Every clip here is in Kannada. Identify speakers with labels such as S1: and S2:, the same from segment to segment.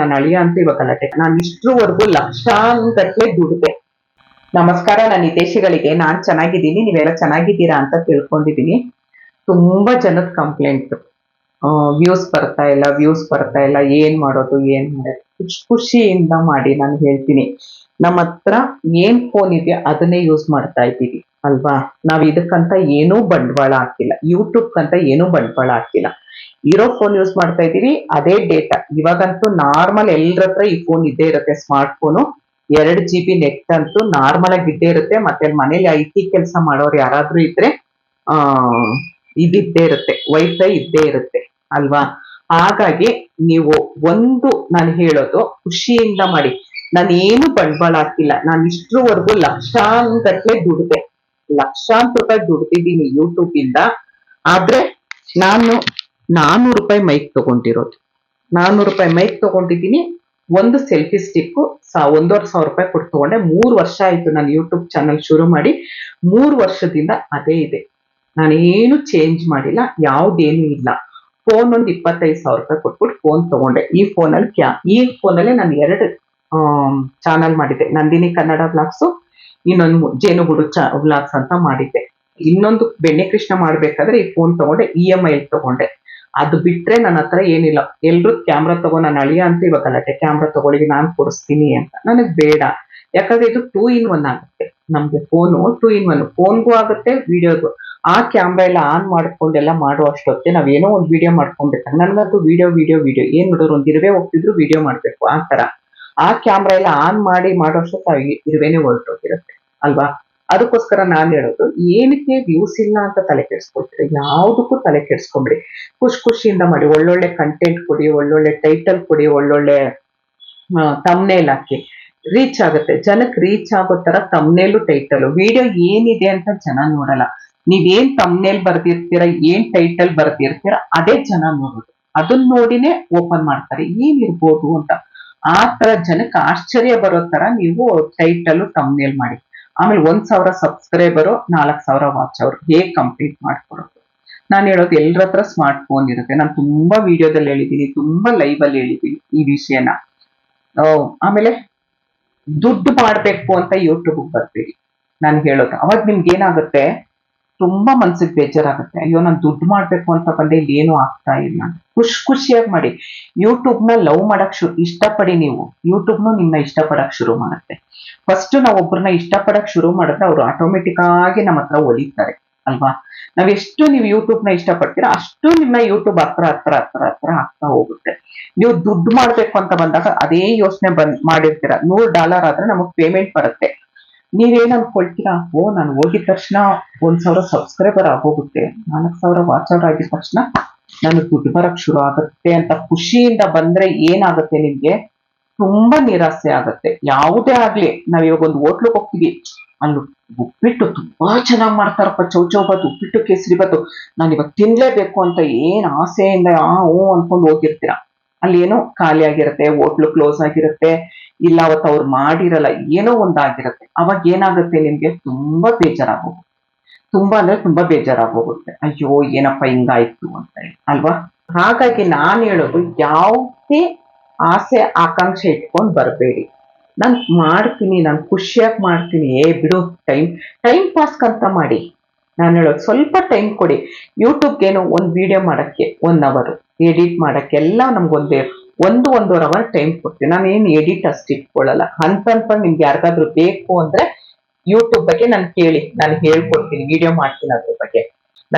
S1: ನನ್ನ ಅಳಿಯ ಅಂತ ಇವಾಗ ಗಲಾಟೆ. ನಾನು ಇಷ್ಟರವರೆಗೂ ಲಕ್ಷಾಂಗಟ್ಟಲೆ ದುಡ್ದೆ. ನಮಸ್ಕಾರ ನನ್ನ ಹಿತೈಷಿಗಳಿಗೆ. ನಾನ್ ಚೆನ್ನಾಗಿದ್ದೀನಿ, ನೀವೆಲ್ಲ ಚೆನ್ನಾಗಿದ್ದೀರಾ ಅಂತ ತಿಳ್ಕೊಂಡಿದ್ದೀನಿ. ತುಂಬಾ ಜನದ ಕಂಪ್ಲೇಂಟ್, ವ್ಯೂಸ್ ಬರ್ತಾ ಇಲ್ಲ, ಏನ್ ಮಾಡೋದು ಖುಷಿಯಿಂದ ಮಾಡಿ. ನಾನು ಹೇಳ್ತೀನಿ, ನಮ್ಮ ಹತ್ರ ಏನ್ ಫೋನ್ ಇದೆಯಾ ಅದನ್ನೇ ಯೂಸ್ ಮಾಡ್ತಾ ಇದ್ದೀವಿ ಅಲ್ವಾ. ನಾವ್ ಇದಕ್ಕಂತ ಏನೂ ಬಂಡವಾಳ ಹಾಕಿಲ್ಲ, ಯೂಟ್ಯೂಬ್ ಕಂತ ಏನೂ ಬಂಡವಾಳ ಹಾಕಿಲ್ಲ. ಇರೋ ಫೋನ್ ಯೂಸ್ ಮಾಡ್ತಾ ಇದೀವಿ, ಅದೇ ಡೇಟಾ. ಇವಾಗಂತೂ ನಾರ್ಮಲ್ ಎಲ್ಲರ ಹತ್ರ ಈ ಫೋನ್ ಇದ್ದೇ ಇರುತ್ತೆ, ಸ್ಮಾರ್ಟ್ ಫೋನು. 2 GB ನೆಟ್ ಅಂತೂ ನಾರ್ಮಲ್ ಆಗಿ ಇದ್ದೇ ಇರುತ್ತೆ. ಮತ್ತೆ ಮನೇಲಿ IT ಕೆಲಸ ಮಾಡೋರು ಯಾರಾದ್ರೂ ಇದ್ರೆ ಆ ಇದಿದ್ದೇ ಇರುತ್ತೆ, ವೈಫೈ ಇದ್ದೇ ಇರುತ್ತೆ ಅಲ್ವಾ. ಹಾಗಾಗಿ ನೀವು ನಾನು ಹೇಳೋದು ಖುಷಿಯಿಂದ ಮಾಡಿ. ನಾನು ಏನು ಬಂಡವಾಳ ಹಾಕಿಲ್ಲ. ನಾನು ಇಷ್ಟರವರೆಗೂ ಲಕ್ಷಾಂಗಟ್ಟಲೆ ದುಡ್ದೆ, ಲಕ್ಷಾಂತರ ರೂಪಾಯಿ ದುಡ್ದಿದ್ದೀನಿ ಯೂಟ್ಯೂಬ್ ಇಂದ. ಆದ್ರೆ ನಾನು ₹400 ಮೈಕ್ ತಗೊಂಡಿರೋದು, ₹400 ಮೈಕ್ ತಗೊಂಡಿದ್ದೀನಿ. ಒಂದು ಸೆಲ್ಫಿ ಸ್ಟಿಕ್ ₹1,500 ಕೊಟ್ಟು ತಗೊಂಡೆ. 3 ವರ್ಷ ಆಯ್ತು ನಾನು ಯೂಟ್ಯೂಬ್ ಚಾನಲ್ ಶುರು ಮಾಡಿ. 3 ವರ್ಷದಿಂದ ಅದೇ ಇದೆ, ನಾನೇನು ಚೇಂಜ್ ಮಾಡಿಲ್ಲ, ಯಾವ್ದೇನು ಇಲ್ಲ. ಫೋನ್ ಒಂದು ₹25,000 ಕೊಟ್ಬಿಟ್ಟು ಫೋನ್ ತಗೊಂಡೆ. ಈ ಫೋನಲ್ಲಿ ನಾನು 2 ಚಾನಲ್ ಮಾಡಿದ್ದೆ, ನಂದಿನಿ ಕನ್ನಡ ಬ್ಲಾಗ್ಸ್, ಇನ್ನೊಂದು ಜೇನುಗೂಡು ಬ್ಲಾಗ್ಸ್ ಅಂತ ಮಾಡಿದ್ದೆ. ಇನ್ನೊಂದು ಬೆಣ್ಣೆ ಕೃಷ್ಣ ಮಾಡ್ಬೇಕಾದ್ರೆ ಈ ಫೋನ್ ತಗೊಂಡೆ, EMI ತಗೊಂಡೆ. ಅದು ಬಿಟ್ರೆ ನನ್ನ ಹತ್ರ ಏನಿಲ್ಲ. ಎಲ್ರು ಕ್ಯಾಮ್ರಾ ತಗೋ, ನನ್ನ ಅಳಿಯ ಅಂತ ಇವಾಗ ಗಲಾಟೆ, ಕ್ಯಾಮ್ರಾ ತಗೊಳ್ಳಿ ನಾನು ಕೊಡಿಸ್ತೀನಿ ಅಂತ. ನನಗ್ ಬೇಡ, ಯಾಕಂದ್ರೆ ಇದು 2 in 1 ಆಗುತ್ತೆ. ನಮ್ಗೆ ಫೋನು 2 in 1, ಫೋನ್ಗೂ ಆಗುತ್ತೆ, ವಿಡಿಯೋಗೂ. ಆ ಕ್ಯಾಮ್ರಾ ಎಲ್ಲ ಆನ್ ಮಾಡ್ಕೊಂಡೆಲ್ಲ ಮಾಡೋ ಅಷ್ಟೊತ್ತೆ ನಾವೇನೋ ಒಂದು ವಿಡಿಯೋ ಮಾಡ್ಕೊಂಡ್ಬೇಕು. ನನ್ನದು ವಿಡಿಯೋ ಏನ್ ನೋಡೋರು ಒಂದ್ ಇರುವೆ ಹೋಗ್ತಿದ್ರು ವಿಡಿಯೋ ಮಾಡ್ಬೇಕು ಆ ತರ. ಆ ಕ್ಯಾಮ್ರಾ ಎಲ್ಲ ಆನ್ ಮಾಡಿ ಮಾಡೋ ಅಷ್ಟೊತ್ತು ಇರುವೆನೇ ಹೊರಟೋಗಿರುತ್ತೆ ಅಲ್ವಾ. ಅದಕ್ಕೋಸ್ಕರ ನಾನ್ ಹೇಳೋದು, ಏನಕ್ಕೆ ವ್ಯೂಸ್ ಇಲ್ಲ ಅಂತ ತಲೆ ಕೆಡ್ಸ್ಕೊಳ್ತೀರಿ, ಯಾವ್ದಕ್ಕೂ ತಲೆ ಕೆಡ್ಸ್ಕೊಂಬಿಡಿ. ಖುಷಿಯಿಂದ ಮಾಡಿ, ಒಳ್ಳೊಳ್ಳೆ ಕಂಟೆಂಟ್ ಕೊಡಿ, ಒಳ್ಳೊಳ್ಳೆ ಟೈಟಲ್ ಕೊಡಿ, ಒಳ್ಳೊಳ್ಳೆ ತಮ್ನೇಲ್ ಹಾಕಿ. ರೀಚ್ ಆಗುತ್ತೆ, ಜನಕ್ಕೆ ರೀಚ್ ಆಗೋ ತರ ತಮ್ನೇಲು ಟೈಟಲ್. ವಿಡಿಯೋ ಏನಿದೆ ಅಂತ ಜನ ನೋಡಲ್ಲ, ನೀವೇನ್ ತಮ್ನೇಲ್ ಬರ್ದಿರ್ತೀರ, ಏನ್ ಟೈಟಲ್ ಬರ್ದಿರ್ತೀರ ಅದೇ ಜನ ನೋಡೋದು. ಅದನ್ನ ನೋಡಿನೇ ಓಪನ್ ಮಾಡ್ತಾರೆ, ಏನಿರ್ಬೋದು ಅಂತ. ಆ ತರ ಜನಕ್ಕೆ ಆಶ್ಚರ್ಯ ಬರೋ ತರ ನೀವು ಟೈಟಲ್ ತಮ್ನೇಲ್ ಮಾಡಿ. ಆಮೇಲೆ 1,000 ಸಬ್ಸ್ಕ್ರೈಬರು, 4,000 ವಾಚ್ ಅವರು ಹೇಗ್ ಕಂಪ್ಲೀಟ್ ಮಾಡ್ಕೊಡೋದು. ನಾನು ಹೇಳೋದು, ಎಲ್ಲರ ಹತ್ರ ಸ್ಮಾರ್ಟ್ ಫೋನ್ ಇರುತ್ತೆ. ನಾನು ತುಂಬಾ ವಿಡಿಯೋದಲ್ಲಿ ಹೇಳಿದ್ದೀನಿ, ತುಂಬಾ ಲೈವ್ ಅಲ್ಲಿ ಹೇಳಿದ್ದೀನಿ ಈ ವಿಷಯನ. ಆಮೇಲೆ ದುಡ್ಡು ಮಾಡ್ಬೇಕು ಅಂತ ಯೂಟ್ಯೂಬ್ ಬರ್ತೀರಿ ನಾನು ಹೇಳೋದು. ಅವಾಗ ನಿಮ್ಗೆ ಏನಾಗುತ್ತೆ, ತುಂಬಾ ಮನ್ಸಿಗೆ ಬೇಜಾರಾಗುತ್ತೆ. ಅಯ್ಯೋ ನಾನು ದುಡ್ಡು ಮಾಡ್ಬೇಕು ಅಂತ ಬಂದೆ, ಇಲ್ಲಿ ಏನು ಆಗ್ತಾ ಇಲ್ಲ. ಖುಷಿಯಾಗಿ ಮಾಡಿ. ಯೂಟ್ಯೂಬ್ ನ ಲವ್ ಮಾಡಕ್ ಇಷ್ಟಪಡಿ. ನೀವು ಯೂಟ್ಯೂಬ್ನು ನಿಮ್ನ ಇಷ್ಟಪಡಕ್ ಶುರು ಮಾಡುತ್ತೆ. ಫಸ್ಟ್ ನಾವು ಒಬ್ಬರನ್ನ ಇಷ್ಟಪಡಕ್ ಶುರು ಮಾಡಿದ್ರೆ ಅವ್ರು ಆಟೋಮೆಟಿಕ್ ಆಗಿ ನಮ್ಮ ಹತ್ರ ಒಲಿತಾರೆ ಅಲ್ವಾ. ನಾವೆಷ್ಟು ನೀವು ಯೂಟ್ಯೂಬ್ ನ ಇಷ್ಟಪಡ್ತೀರಾ ಅಷ್ಟು ನಿಮ್ಮ ಯೂಟ್ಯೂಬ್ ಹತ್ರ ಆಗ್ತಾ ಹೋಗುತ್ತೆ. ನೀವು ದುಡ್ಡು ಮಾಡ್ಬೇಕು ಅಂತ ಬಂದಾಗ ಅದೇ ಯೋಚನೆ ಮಾಡಿರ್ತೀರ. $100 ಆದ್ರೆ ನಮಗ್ ಪೇಮೆಂಟ್ ಬರುತ್ತೆ. ನೀವೇನ್ ಅನ್ಕೊಳ್ತೀರಾ, ನಾನು ಹೋಗಿದ ತಕ್ಷಣ 1,000 ಸಬ್ಸ್ಕ್ರೈಬರ್ ಆಗೋಗುತ್ತೆ, 4,000 ವಾಚ್ ಅವರ್ ಆಗಿದ ತಕ್ಷಣ ನನಗೆ ದುಡ್ಡು ಬರಕ್ ಶುರು ಆಗುತ್ತೆ ಅಂತ ಖುಷಿಯಿಂದ ಬಂದ್ರೆ ಏನಾಗುತ್ತೆ, ನಿಮ್ಗೆ ತುಂಬಾ ನಿರಾಸೆ ಆಗುತ್ತೆ. ಯಾವುದೇ ಆಗ್ಲಿ, ನಾವ್ ಇವಾಗ ಒಂದು ಹೋಟ್ಲಿಗೆ ಹೋಗ್ತೀವಿ, ಅಲ್ಲಿ ಉಪ್ಪಿಟ್ಟು ತುಂಬಾ ಚೆನ್ನಾಗಿ ಮಾಡ್ತಾರಪ್ಪ, ಚೌಚೌಬಾತ್, ಉಪ್ಪಿಟ್ಟು, ಕೇಸರಿಬಾತು, ನಾನು ಇವಾಗ ತಿನ್ಲೇಬೇಕು ಅಂತ ಏನ್ ಆಸೆಯಿಂದ ಅನ್ಕೊಂಡು ಹೋಗಿರ್ತೀರ. ಅಲ್ಲಿ ಏನೋ ಖಾಲಿ ಆಗಿರುತ್ತೆ, ಹೋಟ್ಲು ಕ್ಲೋಸ್ ಆಗಿರುತ್ತೆ, ಇಲ್ಲ ಅವತ್ತು ಅವ್ರು ಮಾಡಿರಲ್ಲ, ಏನೋ ಒಂದಾಗಿರುತ್ತೆ. ಅವಾಗ ಏನಾಗುತ್ತೆ, ನಿಮ್ಗೆ ತುಂಬಾ ಬೇಜಾರಾಗೋಗುತ್ತೆ. ತುಂಬಾ ಅಂದ್ರೆ ತುಂಬಾ ಬೇಜಾರಾಗೋಗುತ್ತೆ. ಅಯ್ಯೋ ಏನಪ್ಪ ಹಿಂಗಾಯ್ತು ಅಂತ ಅಲ್ವಾ. ಹಾಗಾಗಿ ನಾನ್ ಹೇಳೋದು, ಯಾವುದೇ ಆಸೆ ಆಕಾಂಕ್ಷೆ ಇಟ್ಕೊಂಡು ಬರಬೇಡಿ. ನಾನ್ ಮಾಡ್ತೀನಿ, ನಾನು ಖುಷಿಯಾಗಿ ಮಾಡ್ತೀನಿ, ಬಿಡು ಟೈಮ್ ಪಾಸ್ ಅಂತ ಮಾಡಿ. ನಾನು ಹೇಳೋದು, ಸ್ವಲ್ಪ ಟೈಮ್ ಕೊಡಿ. ಯೂಟ್ಯೂಬ್ಗೇನು ಒಂದು ವಿಡಿಯೋ ಮಾಡಕ್ಕೆ 1 hour, ಎಡಿಟ್ ಮಾಡಕ್ಕೆ ಎಲ್ಲ ನಮ್ಗೊಂದೇ 1-1.5 hour ಟೈಮ್ ಕೊಡ್ತೀನಿ. ನಾನೇನು ಎಡಿಟ್ ಅಷ್ಟು ಇಟ್ಕೊಳ್ಳಲ್ಲ. ಹಂತ ನಿಮ್ಗೆ ಯಾರಿಗಾದ್ರೂ ಬೇಕು ಅಂದ್ರೆ ಯೂಟ್ಯೂಬ್ ಬಗ್ಗೆ ನಾನು ಕೇಳಿ, ನಾನು ಹೇಳ್ಕೊಡ್ತೀನಿ, ವಿಡಿಯೋ ಮಾಡ್ತೀನಿ ಅದ್ರ ಬಗ್ಗೆ.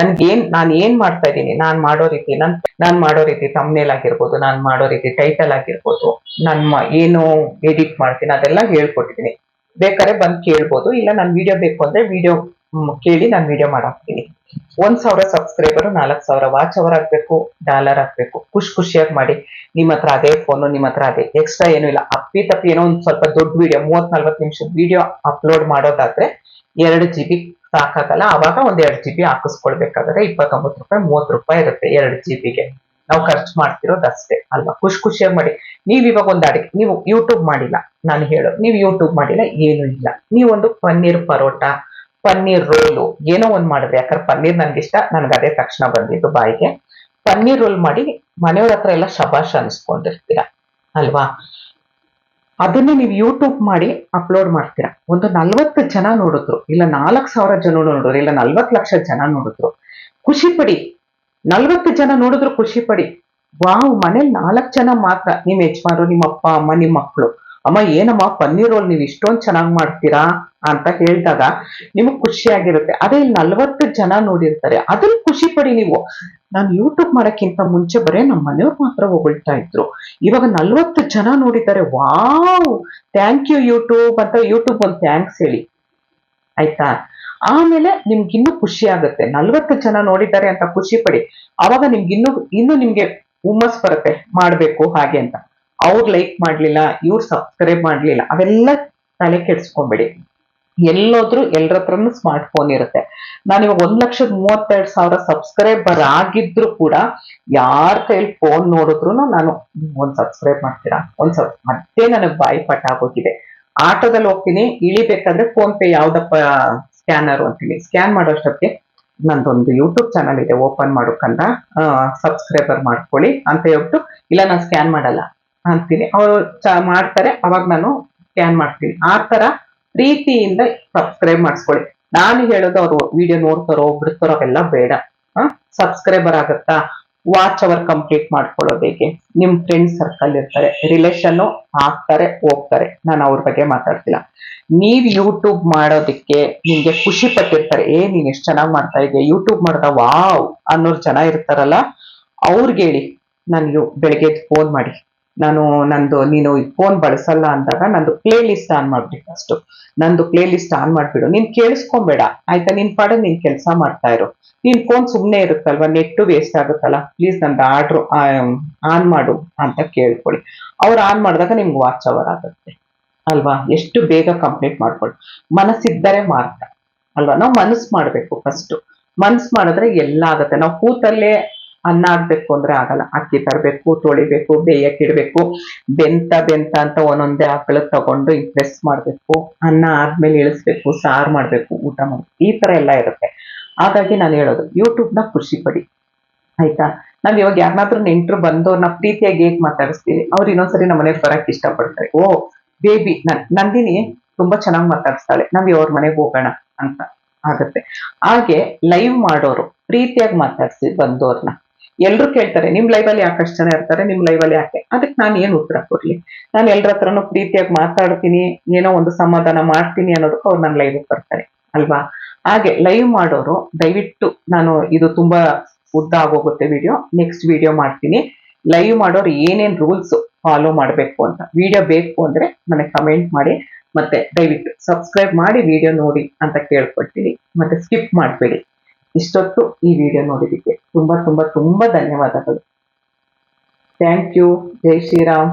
S1: ನಾನು ಏನ್ ಮಾಡ್ತಾ ಇದ್ದೀನಿ, ನಾನ್ ಮಾಡೋ ರೀತಿ ತಮ್ನೇಲ್ ಆಗಿರ್ಬೋದು, ನಾನ್ ಮಾಡೋ ರೀತಿ ಟೈಟಲ್ ಆಗಿರ್ಬೋದು, ಏನು ಎಡಿಟ್ ಮಾಡ್ತೀನಿ ಅದೆಲ್ಲ ಹೇಳ್ಕೊಟ್ಟಿದ್ದೀನಿ. ಬೇಕಾದ್ರೆ ಬಂದ್ ಕೇಳ್ಬೋದು, ಇಲ್ಲ ನಾನು ವಿಡಿಯೋ ಬೇಕು ಅಂದ್ರೆ ವಿಡಿಯೋ ಕೇಳಿ ನಾನು ವಿಡಿಯೋ ಮಾಡಾಕ್ತೀನಿ. 1,000 ಸಬ್ಸ್ಕ್ರೈಬರ್, 4,000 ವಾಚ್ ಅವರ್ ಆಗ್ಬೇಕು, $1 ಆಗ್ಬೇಕು. ಖುಷಿಯಾಗಿ ಮಾಡಿ. ನಿಮ್ಮ ಹತ್ರ ಅದೇ ಫೋನು, ನಿಮ್ಮ ಹತ್ರ ಅದೇ, ಎಕ್ಸ್ಟ್ರಾ ಏನೂ ಇಲ್ಲ. ತಪ್ಪಿ ಏನೋ ಒಂದ್ ಸ್ವಲ್ಪ ದೊಡ್ಡ ವಿಡಿಯೋ, 30-40 ನಿಮಿಷದ ವಿಡಿಯೋ ಅಪ್ಲೋಡ್ ಮಾಡೋದಾದ್ರೆ 2 GB ಸಾಕಾಗಲ್ಲ. ಅವಾಗ ಒಂದ್ 2 GB ಹಾಕಿಸ್ಕೊಳ್ಬೇಕಾದ್ರೆ ₹29, ₹30 ಇರುತ್ತೆ 2 GB ನಾವು ಖರ್ಚು ಮಾಡ್ತಿರೋದಷ್ಟೇ ಅಲ್ವಾ. ಖುಷಿಯಾಗಿ ಮಾಡಿ. ನೀವ್ ಇವಾಗ ಒಂದು ಅಡಿಗೆ, ನೀವು ಯೂಟ್ಯೂಬ್ ಮಾಡಿಲ್ಲ, ನಾನು ಹೇಳೋದು, ನೀವು ಯೂಟ್ಯೂಬ್ ಮಾಡಿಲ್ಲ, ಏನು ಇಲ್ಲ, ನೀವೊಂದು ಪನ್ನೀರ್ ಪರೋಟ, ಪನ್ನೀರ್ ರೋಲು ಏನೋ ಒಂದ್ ಮಾಡಿದ್ರೆ, ಯಾಕಂದ್ರೆ ಪನ್ನೀರ್ ನನ್ಗಿಷ್ಟ, ನನ್ಗೆ ಅದೇ ತಕ್ಷಣ ಬಂದಿದ್ದು ಬಾಯಿಗೆ. ಪನ್ನೀರ್ ರೋಲ್ ಮಾಡಿ ಮನೆಯವ್ರ ಹತ್ರ ಎಲ್ಲ ಶಬಾಷ್ ಅನ್ಸ್ಕೊಂಡಿರ್ತೀರ. ಅಲ್ವಾ? ಅದನ್ನೇ ನೀವು ಯೂಟ್ಯೂಬ್ ಮಾಡಿ ಅಪ್ಲೋಡ್ ಮಾಡ್ತೀರಾ, ಒಂದು 40 ಜನ ನೋಡಿದ್ರು, ಇಲ್ಲ 4,000 ಜನ ನೋಡಿದ್ರು, ಇಲ್ಲ 40 ಲಕ್ಷ ಜನ ನೋಡಿದ್ರು, ಖುಷಿ ಪಡಿ. 40 ಜನ ನೋಡಿದ್ರು ಖುಷಿ ಪಡಿ. ವಾವ್, ಮನೇಲಿ 4 ಜನ ಮಾತ್ರ, ನಿಮ್ ಯಜಮಾನರು, ನಿಮ್ಮ ಅಪ್ಪ ಅಮ್ಮ, ನಿಮ್ ಮಕ್ಕಳು, ಅಮ್ಮ ಏನಮ್ಮ ಪನ್ನೀರ್ ರೋಲ್ ನೀವು ಇಷ್ಟೊಂದ್ ಚೆನ್ನಾಗ್ ಮಾಡ್ತೀರಾ ಅಂತ ಹೇಳಿದಾಗ ನಿಮಗ್ ಖುಷಿ ಆಗಿರುತ್ತೆ. ಅದೇ ಇಲ್ಲಿ 40 ಜನ ನೋಡಿರ್ತಾರೆ, ಅದ್ರಲ್ಲಿ ಖುಷಿ ಪಡಿ ನೀವು. ನಾನು ಯೂಟ್ಯೂಬ್ ಮಾಡಕ್ಕಿಂತ ಮುಂಚೆ ಬರೇ ನಮ್ಮ ಮನೆಯವ್ರು ಮಾತ್ರ ಹೊಗಳ್ತಾ ಇದ್ರು, ಇವಾಗ 40 ಜನ ನೋಡಿದ್ದಾರೆ, ವಾವ್, ಥ್ಯಾಂಕ್ ಯು ಯೂಟ್ಯೂಬ್ ಅಂತ ಯೂಟ್ಯೂಬ್ ಒಂದು ಥ್ಯಾಂಕ್ಸ್ ಹೇಳಿ, ಆಯ್ತಾ? ಆಮೇಲೆ ನಿಮ್ಗೆ ಇನ್ನೂ ಖುಷಿ ಆಗುತ್ತೆ, 40 ಜನ ನೋಡಿದ್ದಾರೆ ಅಂತ ಖುಷಿ ಪಡಿ. ಅವಾಗ ನಿಮ್ಗೆ ಇನ್ನು ನಿಮ್ಗೆ ಹುಮ್ಮಸ್ ಬರುತ್ತೆ ಮಾಡ್ಬೇಕು ಹಾಗೆ ಅಂತ. ಅವ್ರು ಲೈಕ್ ಮಾಡ್ಲಿಲ್ಲ, ಇವ್ರು ಸಬ್ಸ್ಕ್ರೈಬ್ ಮಾಡ್ಲಿಲ್ಲ, ಅವೆಲ್ಲ ತಲೆ ಕೆಡ್ಸ್ಕೊಂಬೇಡಿ. ಎಲ್ಲೋದ್ರು ಎಲ್ರ ಹತ್ರನು ಸ್ಮಾರ್ಟ್ ಫೋನ್ ಇರುತ್ತೆ. ನಾನಿವಾಗ 1,32,000 ಸಬ್ಸ್ಕ್ರೈಬರ್ ಆಗಿದ್ರು ಕೂಡ ಯಾರ ಕೈಲಿ ಫೋನ್ ನೋಡಿದ್ರು ನಾನು ಒಂದ್ ಸಬ್ಸ್ಕ್ರೈಬ್ ಮಾಡ್ತೀರಾ, ಅದೇ ನನಗೆ ಬಾಯಿ ಪಟ್ಟ ಆಗೋಗಿದೆ. ಆಟೋದಲ್ಲಿ ಹೋಗ್ತೀನಿ, ಇಳಿಬೇಕಾದ್ರೆ ಫೋನ್ ಪೇ ಯಾವ್ದಪ್ಪ ಸ್ಕ್ಯಾನರ್ ಅಂತೀನಿ, ಸ್ಕ್ಯಾನ್ ಮಾಡೋಷ್ಟೊತ್ತಿಗೆ ನಂದೊಂದು ಯೂಟ್ಯೂಬ್ ಚಾನಲ್ ಇದೆ, ಓಪನ್ ಮಾಡೋಕಂತ, ಸಬ್ಸ್ಕ್ರೈಬರ್ ಮಾಡ್ಕೊಳ್ಳಿ ಅಂತ ಹೇಳ್ಬಿಟ್ಟು, ಇಲ್ಲ ನಾನು ಸ್ಕ್ಯಾನ್ ಮಾಡಲ್ಲ ಅಂತೀನಿ, ಅವರು ಮಾಡ್ತಾರೆ, ಅವಾಗ ನಾನು ಸ್ಕ್ಯಾನ್ ಮಾಡ್ತೀನಿ. ಆ ತರ ಪ್ರೀತಿಯಿಂದ ಸಬ್ಸ್ಕ್ರೈಬ್ ಮಾಡಿಸ್ಕೊಳ್ಳಿ. ನಾನು ಹೇಳೋದು ಅವ್ರು ವಿಡಿಯೋ ನೋಡ್ತಾರೋ ಬಿಡ್ತಾರೋ ಅವೆಲ್ಲ ಬೇಡ. ಸಬ್ಸ್ಕ್ರೈಬರ್ ಆಗತ್ತಾ, ವಾಚ್ ಅವರ್ ಕಂಪ್ಲೀಟ್ ಮಾಡ್ಕೊಳ್ಳೋದು ಹೇಗೆ, ನಿಮ್ ಫ್ರೆಂಡ್ ಸರ್ಕಲ್ ಇರ್ತಾರೆ, ರಿಲೇಷನ್ ಆಗ್ತಾರೆ ಹೋಗ್ತಾರೆ, ನಾನು ಅವ್ರ ಬಗ್ಗೆ ಮಾತಾಡ್ತಿಲ್ಲ. ನೀವ್ ಯೂಟ್ಯೂಬ್ ಮಾಡೋದಕ್ಕೆ ನಿಮ್ಗೆ ಖುಷಿ ಪಟ್ಟಿರ್ತಾರೆ, ನೀನ್ ಎಷ್ಟ್ ಚೆನ್ನಾಗ್ ಮಾಡ್ತಾ ಇದೀಯ ಯೂಟ್ಯೂಬ್ ಮಾಡ್ದ ವಾವ್ ಅನ್ನೋರ್ ಜನ ಇರ್ತಾರಲ್ಲ, ಅವ್ರಿಗೆ ಹೇಳಿ, ನನ್ಗೆ ಬೆಳಗ್ಗೆ ಫೋನ್ ಮಾಡಿ, ನೀನು ಫೋನ್ ಬಳಸಲ್ಲ ಅಂದಾಗ ನಂದು ಪ್ಲೇ ಲಿಸ್ಟ್ ಆನ್ ಮಾಡ್ಬಿಡಿ, ಫಸ್ಟ್ ನಂದು ಪ್ಲೇ ಲಿಸ್ಟ್ ಆನ್ ಮಾಡ್ಬಿಡು, ನೀನ್ ಕೇಳಿಸ್ಕೊಂಬೇಡ ಆಯ್ತಾ, ನಿನ್ ಪಾಡ ನೀನ್ ಕೆಲಸ ಮಾಡ್ತಾ ಇರು, ನೀನ್ ಫೋನ್ ಸುಮ್ನೆ ಇರುತ್ತಲ್ವಾ, ನೆಟ್ ವೇಸ್ಟ್ ಆಗುತ್ತಲ್ಲ, ಪ್ಲೀಸ್ ನಂದು ಆರ್ಡ್ರು ಆನ್ ಮಾಡು ಅಂತ ಕೇಳ್ಕೊಳ್ಳಿ. ಅವ್ರು ಆನ್ ಮಾಡಿದಾಗ ನಿಮ್ಗೆ ವಾಚ್ ಅವರ್ ಆಗುತ್ತೆ ಅಲ್ವಾ? ಎಷ್ಟು ಬೇಗ ಕಂಪ್ಲೀಟ್ ಮಾಡ್ಕೊಳ್ಳಿ. ಮನಸ್ಸಿದ್ದರೆ ಮಾತ್ರ ಅಲ್ವಾ? ನಾವು ಮನಸ್ಸು ಮಾಡ್ಬೇಕು ಫಸ್ಟ್, ಮನ್ಸ್ ಮಾಡಿದ್ರೆ ಎಲ್ಲ ಆಗತ್ತೆ. ನಾವು ಕೂತಲ್ಲೇ ಅನ್ನ ಆಗ್ಬೇಕು ಅಂದ್ರೆ ಆಗಲ್ಲ, ಅಕ್ಕಿ ತರಬೇಕು, ತೊಳಿಬೇಕು, ಬೇಯಕ್ಕಿಡ್ಬೇಕು, ಬೆಂತ ಅಂತ ಒಂದೊಂದೇ ಆಕಳ ತಗೊಂಡು ಪ್ರೆಸ್ ಮಾಡ್ಬೇಕು, ಅನ್ನ ಆದ್ಮೇಲೆ ಇಳಿಸ್ಬೇಕು, ಸಾರು ಮಾಡ್ಬೇಕು, ಊಟ ಮಾಡ್ಬೇಕು, ಈ ತರ ಎಲ್ಲ ಇರುತ್ತೆ. ಹಾಗಾಗಿ ನಾನು ಹೇಳೋದು ಯೂಟ್ಯೂಬ್ ನ ಖುಷಿ ಪಡಿ, ಆಯ್ತಾ? ನಾವ್ ಇವಾಗ ಯಾರನ್ನಾದ್ರೂ ನೆಂಟ್ರು ಬಂದವ್ರನ್ನ ಪ್ರೀತಿಯಾಗಿ ಹೇಗ್ ಮಾತಾಡಿಸ್ತೀವಿ, ಅವ್ರು ಇನ್ನೊಂದ್ಸರಿ ನಮ್ಮ ಮನೆಗೆ ಬರಕ್ ಇಷ್ಟಪಡ್ತಾರೆ. ಓ ಬೇಬಿ ನಂದಿನಿ ತುಂಬಾ ಚೆನ್ನಾಗಿ ಮಾತಾಡಿಸ್ತಾಳೆ, ನಾವ್ ಅವ್ರ ಮನೆಗೆ ಹೋಗೋಣ ಅಂತ ಆಗತ್ತೆ. ಹಾಗೆ ಲೈವ್ ಮಾಡೋರು ಪ್ರೀತಿಯಾಗಿ ಮಾತಾಡ್ಸಿ ಬಂದವ್ರನ್ನ. ಎಲ್ರು ಕೇಳ್ತಾರೆ, ನಿಮ್ ಲೈವ್ ಅಲ್ಲಿ ಯಾಕೆ ಅಷ್ಟು ಜನ ಇರ್ತಾರೆ, ನಿಮ್ ಲೈವ್ ಅಲ್ಲಿ ಯಾಕೆ? ಅದಕ್ಕೆ ನಾನು ಏನ್ ಉತ್ತರ ಕೊಡ್ಲಿ? ನಾನು ಎಲ್ರ ಹತ್ರನು ಪ್ರೀತಿಯಾಗಿ ಮಾತಾಡ್ತೀನಿ, ಏನೋ ಒಂದು ಸಮಾಧಾನ ಮಾಡ್ತೀನಿ ಅನ್ನೋದಕ್ಕೆ ಅವ್ರು ನನ್ನ ಲೈವ್ ಬರ್ತಾರೆ ಅಲ್ವಾ? ಹಾಗೆ ಲೈವ್ ಮಾಡೋರು ದಯವಿಟ್ಟು, ನಾನು ಇದು ತುಂಬಾ ಉದ್ದ ಆಗೋಗುತ್ತೆ ವಿಡಿಯೋ, ನೆಕ್ಸ್ಟ್ ವಿಡಿಯೋ ಮಾಡ್ತೀನಿ. ಲೈವ್ ಮಾಡೋರು ಏನೇನ್ ರೂಲ್ಸ್ ಫಾಲೋ ಮಾಡ್ಬೇಕು ಅಂತ, ವಿಡಿಯೋ ಬೇಕು ಅಂದ್ರೆ ನನಗೆ ಕಮೆಂಟ್ ಮಾಡಿ, ಮತ್ತೆ ದಯವಿಟ್ಟು ಸಬ್ಸ್ಕ್ರೈಬ್ ಮಾಡಿ ವಿಡಿಯೋ ನೋಡಿ ಅಂತ ಕೇಳ್ಕೊಳ್ತೀನಿ. ಮತ್ತೆ ಸ್ಕಿಪ್ ಮಾಡಬೇಡಿ. ಇಷ್ಟೊತ್ತು ಈ ವಿಡಿಯೋ ನೋಡಿದ್ದಕ್ಕೆ ತುಂಬಾ ತುಂಬಾ ತುಂಬಾ ಧನ್ಯವಾದಗಳು. Thank you. ಜೈ ಶ್ರೀರಾಮ್.